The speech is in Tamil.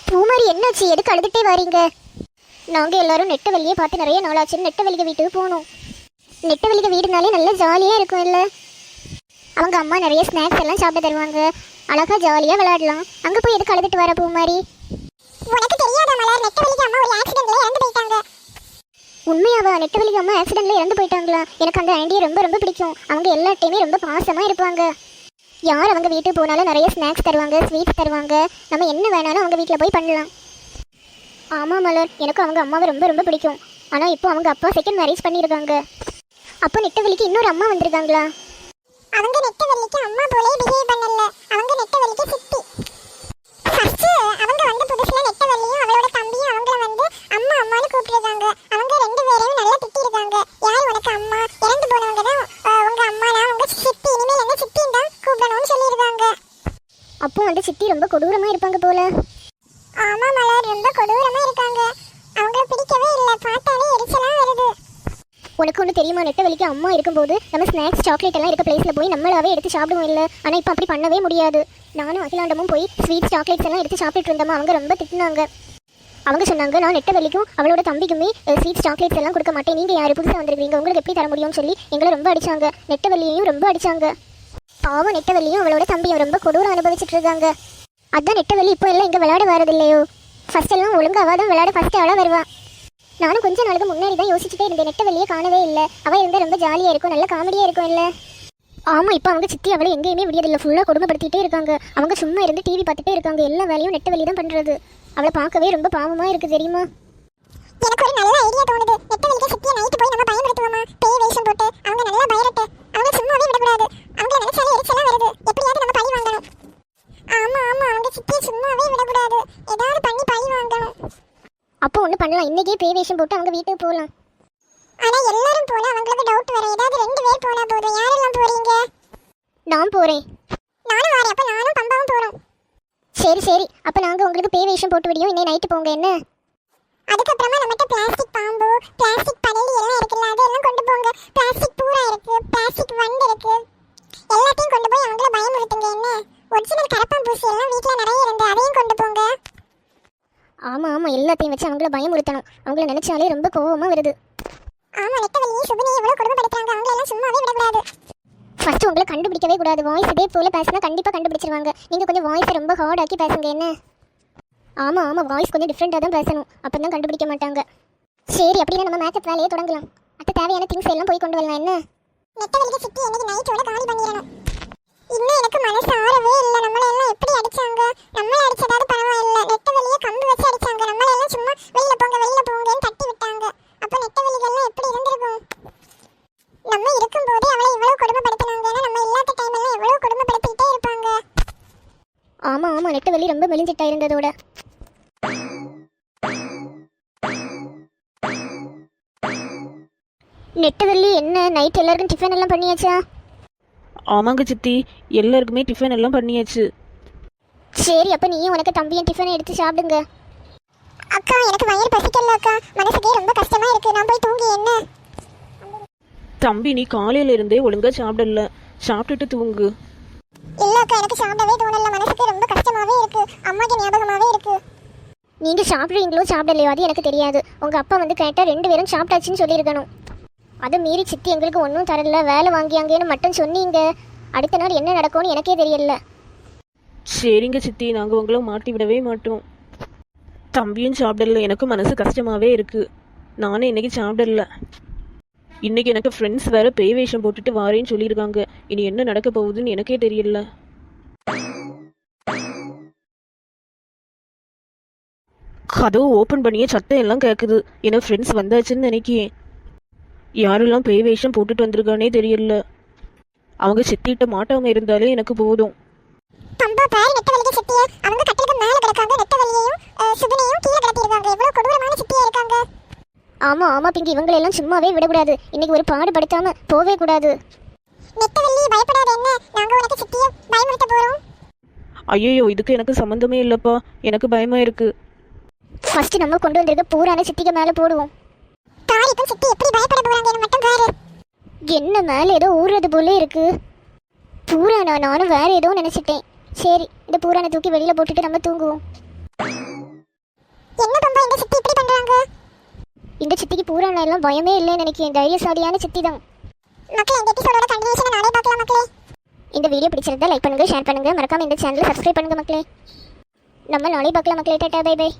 பூமாரி என்னாச்சு? எதுக்கு அழுதுட்டே வாரீங்க? நாங்கள் எல்லாரும் நெட்டவெளியே பார்த்து நிறைய நாளாச்சு. நெட்டவெளிக வீட்டுக்கு போகணும். நெட்டவெளிக வீடுனாலே நல்லா ஜாலியாக இருக்கும் இல்லை? அவங்க அம்மா நிறைய ஸ்நாக்ஸ் எல்லாம் சாப்பிட தருவாங்க. அழகா ஜாலியாக விளையாடலாம். அங்கே போய் எதுக்கு அழுதுட்டு வர பூமாரி? உனக்கு தெரியாத மலர், நெட்டவெளிக்கு அம்மா ஒரு ஆக்சிடென்ட்ல இறந்து போயிட்டாங்க. உண்மையாவா? நெட்டவெளிக்கு அம்மா ஆக்சிடென்ட்ல இறந்து போயிட்டாங்களா? எனக்கு அந்த ஆண்டியை ரொம்ப ரொம்ப பிடிக்கும். அவங்க எல்லா டைமே ரொம்ப பாசமாக இருப்பாங்க. யார் அவங்க வீட்டுக்கு போனாலும் நிறைய ஸ்நாக்ஸ் தருவாங்க, ஸ்வீட்ஸ் தருவாங்க. நம்ம என்ன வேணாலும் அவங்க வீட்டில் போய் பண்ணலாம். ஆமாம் மலர், எனக்கும் அவங்க அம்மாவை ரொம்ப ரொம்ப பிடிக்கும். ஆனால் இப்போ அவங்க அப்பா செகண்ட் மேரேஜ் பண்ணியிருக்காங்க. அப்போ நெட்டவெளிக்கு இன்னொரு அம்மா வந்திருக்காங்களா? அவங்க நெட்டவெளிக்கு அம்மா போலே பிஹேவ் பண்ணல. அவங்க நெட்டவெளிக்கு சித்தி. ஃபர்ஸ்ட் அவங்க வந்த புதுசுல நெட்டவெளியும் அவளோட தம்பியும் அவங்கள வந்து அம்மா அம்மான்னு கூப்பிட்டுருக்காங்க. அவங்க ரெண்டு பேரையும் நல்லா திட்டிருக்காங்க. யார் உனக்கு அம்மா? இறந்து போனவங்க தான் உங்க அம்மா, நான் உங்க சித்தி. இனிமேல் என்ன சித்தின்னு தான் கூப்பிடணும்னு சொல்லியிருக்காங்க. அப்போ அந்த சித்தி ரொம்ப கொடூரமாக இருப்பாங்க போல. ஆமா மலர், ரொம்ப கொடூரமா இருக்காங்க. அவங்கள பிடிக்கவே இல்லை. பார்த்தாலே எரிச்சலா வருது. உனக்கு ஒன்று தெரியுமா? நெட்டவெளிக்கு அம்மா இருக்கும்போது நம்ம ஸ்நாக்ஸ் சாக்லேட் எல்லாம் இருக்க பிளேஸில் போய் நம்மளாவே எடுத்து சாப்பிடுவோம் இல்லை? ஆனால் இப்போ அப்படி பண்ணவே முடியாது. நானும் அகிலாண்டமும் போய் ஸ்வீட் சாக்லேட்ஸ் எல்லாம் எடுத்து சாப்பிட்டுட்டு இருந்தோமா. அவங்க ரொம்ப திட்டினாங்க. அவங்க சொன்னாங்க, நான் நெட்டவெளிக்கும் அவளோட தம்பிக்குமே ஸ்வீட் சாக்லேட்ஸ் எல்லாம் கொடுக்க மாட்டேன். நீங்கள் யார் புதுசாக வந்திருக்கீங்க, உங்களுக்கு எப்படி தர முடியும்னு சொல்லி எங்களை ரொம்ப அடிச்சாங்க. நெட்டவெளியையும் ரொம்ப அடிச்சாங்க. பாவம், நெட்டவெளியும் அவளோட தம்பியும் ரொம்ப கொடூரம் அனுபவிச்சுட்டு இருக்காங்க. அதான் நெட்டவெளி இப்போ எல்லாம் இங்கே விளையாட வரதில்லையோ? ஃபர்ஸ்ட் எல்லாம் ஒழுங்காக அவள் தான் விளையாட ஃபர்ஸ்ட் அவளாக வருவா. நானும் கொஞ்ச நாளுக்கு முன்னாடி தான் யோசிச்சுட்டே இருந்தேன், நெட்டவெளியே காணவே இல்லை. அவள் இருந்தால் ரொம்ப ஜாலியாக இருக்கும், நல்ல காமெடியாக இருக்கும் இல்லை? ஆமாம், இப்போ அவங்க சித்தி அவளை எங்கேயுமே விடியதில்லை. ஃபுல்லாக கொடுமைப்படுத்திட்டே இருக்காங்க. அவங்க சும்மா இருந்து டிவி பார்த்துட்டே இருக்காங்க. எல்லா வேலையும் நெட்டவெளி தான் பண்ணுறது. அவளை பார்க்கவே ரொம்ப பாவமாக இருக்குது தெரியுமா? எனக்கு ஒரு நல்ல ஐடியா தோணுது. நெட்டவெளிக்கு சித்தியை நைட்டு போய் நம்ம பயன்படுத்துவோமா? பேய் வேஷம் போட்டு அவங்க நல்லா பயரட்டு. அவங்க சும்மாவே விடக்கூடாது. அவங்கள நினைச்சாலே எரிச்சலா வருது. எப்படியாவது நம்ம பழி வாங்கணும். ஆமா ஆமா, அவங்க சித்தியை சும்மாவே விடக்கூடாது. ஏதாவது பண்ணி பழி வாங்கணும். அப்போ ஒன்று பண்ணலாம், இன்றைக்கே பேய் வேஷம் போட்டு அவங்க வீட்டுக்கு போகலாம். ஆனா எல்லாரும் போனா அவங்களுக்கு டவுட் வரும். ஏதாவது 2 பேர் போனா போதும். யாரெல்லாம் போறீங்க? நான் போகிறேன். நானும் வரேன். அப்ப நானும் பம்பாவும் போறோம். சரி சரி, அப்போ நாங்கள் உங்களுக்கு பேய் வேஷம் போட்டு விடியோம். இன்னைக்கு நைட்டு போங்க என்ன? அதுக்கப்புறமா நம்மகிட்ட பிளாஸ்டிக் பாம்பு, பிளாஸ்டிக் படலி எல்லாம் இருக்குல்ல, அதெல்லாம் கொண்டு போங்க. பிளாஸ்டிக் பூரா இருக்கு, பிளாஸ்டிக் வண்டு இருக்கு. எல்லாத்தையும் கொண்டு போய் அவங்கள பயமுறுத்துங்க என்ன? ஒரிஜினல் கரப்பாம்பூசி எல்லாம் வீட்டுல நிறைய இருந்து அதையும் கொண்டு போங்க. ஆமாம் ஆமாம், எல்லாத்தையும் வச்சு அவங்கள பயமுறுத்தணும். அவங்கள நினைச்சாலே ரொம்ப கோவமாக வருது. ஆமா, நெட்டவெளியும் சுபினியும் எவ்வளவு கொடுமைப்படுத்துறாங்க. அவங்கள எல்லாம் சும்மாவே விடக்கூடாது. ஃபர்ஸ்ட் உங்களை கண்டுபிடிக்கவே கூடாது. வாய்ஸ் இதே போல பேசினா கண்டிப்பாக கண்டுபிடிச்சிருவாங்க. நீங்கள் கொஞ்சம் வாய்ஸை ரொம்ப ஹார்ட் ஆக்கி பேசுங்க என்ன? ஆமாம் ஆமாம், வாய்ஸ் கொஞ்சம் டிஃப்ரெண்ட்டாக தான் பேசணும். அப்போ தான் கண்டுபிடிக்க மாட்டாங்க. சரி, அப்படின்னா நம்ம மேக்கப் வேலையே தொடங்கலாம். அடுத்த தேவையான திங்ஸ் எல்லாம் போய் கொண்டு வரலாம் என்ன? நெட்டவெளிக்கு சித்தி இன்னைக்கு நைட்டோட காலி பண்ணிடணும். இன்னும் எனக்கு மனசு ஆறவே இல்லை. நம்மள எல்லாம் எப்படி அடிச்சாங்க? நம்மள அடிச்சதாவது பரவாயில்லை. நெட்டவெளியை கம்பு வச்சு அடிச்சாங்க. நம்மள எல்லாம் சும்மா வெளியில போங்கன்னு தட்டி விட்டாங்க. அப்ப நெட்டவெளிகள்லாம் எப்படி இருந்திருக்கும்? நம்ம இருக்கும்போதே அவளை இவ்வளவு கொடுமைப்படுத்தினாங்கன்னா நம்ம இல்லாத டைம் எல்லாம் எவ்வளவு கொடுமைப்படுத்திட்டே இருப்பாங்க. ஆமாம் ஆமாம், நெட்டவெளி ரொம்ப மெலிஞ்சிட்டா இருந்ததோட. நெட்டவெளி என்ன நைட் எல்லாருக்கும் டிஃபன் எல்லாம் பண்ணியாச்சா? ஆமாங்க சித்தி, எல்லாருக்குமே டிஃபன் எல்லாம் பண்ணியாச்சு. சரி, அப்போ நீயும் உனக்கு தம்பியும் டிஃபனை எடுத்து சாப்பிடுங்க. அக்கா, எனக்கு வயிறு பசிக்கல அக்கா. மனசுக்கே ரொம்ப கஷ்டமா இருக்கு. நான் போய் தூங்கி என்ன? தம்பி, நீ காலையில இருந்தே ஒழுங்கா சாப்பிடல. சாப்பிட்டுட்டு தூங்கு. இல்ல அக்கா, எனக்கு சாப்பிடவே தோணல. மனசுக்கு ரொம்ப கஷ்டமாவே இருக்கு. அம்மாக்கு ஞாபகமாவே இருக்கு. நீங்கள் சாப்பிட்றீங்களோ சாப்பிடலையோ அது எனக்கு தெரியாது. உங்கள் அப்பா வந்து கேட்டால் 2 பேரும் சாப்பிட்டாச்சுன்னு சொல்லியிருக்கணும். அதை மீறி சித்தி எங்களுக்கு ஒன்றும் தரல, வேலை வாங்கியாங்கன்னு மட்டும் சொன்னீங்க. அடுத்த நாள் என்ன நடக்கும்னு எனக்கே தெரியல. சரிங்க சித்தி, நாங்கள் உங்களை மாட்டி விடவே மாட்டோம். தம்பியும் சாப்பிடல, எனக்கும் மனசு கஷ்டமாவே இருக்கு. நானும் இன்னைக்கு சாப்பிடல. இன்னைக்கு எனக்கு ஃப்ரெண்ட்ஸ் வேற பேய் வேஷம் போட்டுட்டு வாரேன்னு சொல்லியிருக்காங்க. இனி என்ன நடக்க போகுதுன்னு எனக்கே தெரியல. கதவு ஓப்பன் பண்ணியே சத்தம் எல்லாம் கேட்குது. ஏன்னா ஃப்ரெண்ட்ஸ் வந்தாச்சுன்னு நினைக்கிறேன். யாரெல்லாம் பேய் வேஷம் போட்டுட்டு வந்திருக்கானே தெரியல. அவங்க சித்திட்ட மாட்டவங்க இருந்தாலே எனக்கு போதும். பம்பா பாரு, நெட்டவெளிக்கு சித்தியா அவங்க கட்டிலுக்கு மேல கிடக்காங்க. நெட்டவெளியையும் சுபினியும் கீழே கிடத்திருக்காங்க. எவ்வளவு கொடூரமான சித்தியா இருக்காங்க. ஆமாம் ஆமாம் பிங்கி, இவங்களெல்லாம் சும்மாவே விடக்கூடாது. இன்னைக்கு ஒரு பாடுபடுத்தாமல் போவே கூடாது. நெட்டவெளி பயப்படாத என்ன? நாங்க உனக்கு சித்தியை பயமுறுத்த போறோம். ஐயோ, இதுக்கு எனக்கு சம்மந்தமே இல்லைப்பா. எனக்கு பயமா இருக்கு. ஃபர்ஸ்ட் நம்ம கொண்டு வந்திருக்க பூரான சித்திக்கு மேலே போடுவோம். தாரிக்கும் சித்தி எப்படி பயப்பட போறாங்கன்னு மட்டும் பாரு. என்ன மேலே ஏதோ ஊறுறது போல இருக்கு. பூரானா? நானும் வேற ஏதோ நினைச்சிட்டேன். சரி, இந்த பூரானை தூக்கி வெளியில போட்டுட்டு நம்ம தூங்குவோம். பூரான எல்லாம் பயமே இல்லைன்னு நினைக்கிறேன். தைரியசாலியான சித்தி தான். மக்களே இந்த எபிசோடோட கண்டினியூஷனை நாளை பார்க்கலாம் மக்களே. இந்த வீடியோ பிடிச்சிருந்தா லைக் பண்ணுங்க, ஷேர் பண்ணுங்க, மறக்காம இந்த சேனலை சப்ஸ்கிரைப் பண்ணுங்க மக்களே. நம்ம நாளை பார்க்கலாம் மக்களே. Tata bye by.